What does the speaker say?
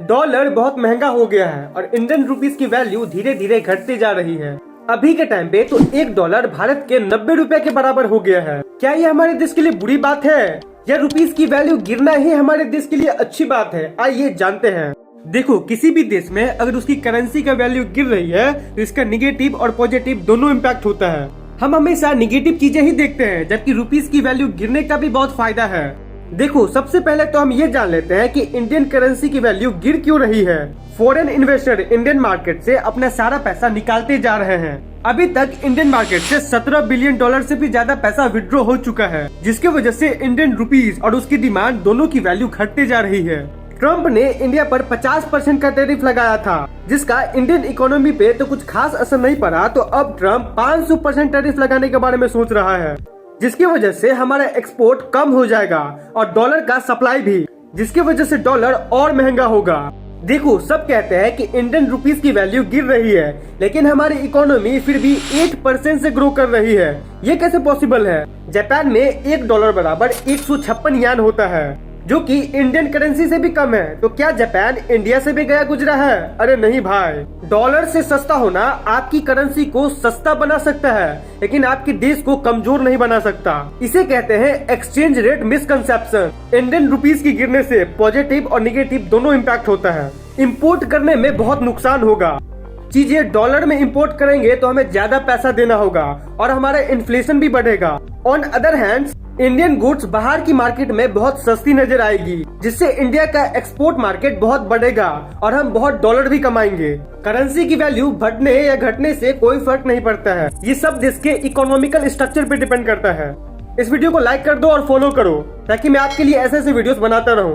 Dollar बहुत महंगा हो गया है और इंडियन रुपीस की वैल्यू धीरे धीरे घटती जा रही है। अभी के टाइम पे तो $1 भारत के 90 रुपए के बराबर हो गया है। क्या ये हमारे देश के लिए बुरी बात है या रुपीस की वैल्यू गिरना ही हमारे देश के लिए अच्छी बात है? आइए जानते हैं। देखो, किसी भी देश में अगर उसकी करेंसी का वैल्यू गिर रही है तो इसका निगेटिव और पॉजिटिव दोनों इम्पैक्ट होता है। हम हमेशा निगेटिव चीजें ही देखते हैं, जबकि रुपीस की वैल्यू गिरने का भी बहुत फायदा है। देखो, सबसे पहले तो हम ये जान लेते हैं कि इंडियन करेंसी की वैल्यू गिर क्यों रही है। फॉरेन इन्वेस्टर इंडियन मार्केट से अपना सारा पैसा निकालते जा रहे हैं। अभी तक इंडियन मार्केट से $17 बिलियन से भी ज्यादा पैसा विड्रॉ हो चुका है, जिसकी वजह से इंडियन रुपीस और उसकी डिमांड दोनों की वैल्यू घटते जा रही है। ट्रम्प ने इंडिया पर 50% का टैरिफ लगाया था, जिसका इंडियन इकोनॉमी पे तो कुछ खास असर नहीं पड़ा। तो अब ट्रम्प 500% टैरिफ लगाने के बारे में सोच रहा है, जिसकी वजह से हमारा एक्सपोर्ट कम हो जाएगा और डॉलर का सप्लाई भी, जिसकी वजह से डॉलर और महंगा होगा। देखो, सब कहते हैं कि इंडियन रुपीस की वैल्यू गिर रही है, लेकिन हमारी इकोनॉमी फिर भी 8% से ग्रो कर रही है। ये कैसे पॉसिबल है? जापान में $1 बराबर 156 यान होता है, जो कि इंडियन करेंसी से भी कम है। तो क्या जापान इंडिया से भी गया गुजरा है? अरे नहीं भाई। डॉलर से सस्ता होना आपकी करेंसी को सस्ता बना सकता है, लेकिन आपके देश को कमजोर नहीं बना सकता। इसे कहते हैं exchange rate misconception. Indian rupees की गिरने से पॉजिटिव और निगेटिव दोनों इम्पैक्ट होता है। इम्पोर्ट करने में बहुत नुकसान होगा। चीजें डॉलर में इंपोर्ट करेंगे तो हमें ज्यादा पैसा देना होगा और हमारा इन्फ्लेशन भी बढ़ेगा। On other hand, Indian goods बाहर की मार्केट में बहुत सस्ती नजर आएगी, जिससे इंडिया का एक्सपोर्ट मार्केट बहुत बढ़ेगा और हम बहुत डॉलर भी कमाएंगे। करेंसी की वैल्यू बढ़ने या घटने से कोई फर्क नहीं पड़ता है। ये सब देश के इकोनॉमिकल स्ट्रक्चर पे डिपेंड करता है। इस वीडियो को लाइक कर दो और फॉलो करो, ताकि मैं आपके लिए ऐसे ऐसे वीडियोस बनाता रहूं।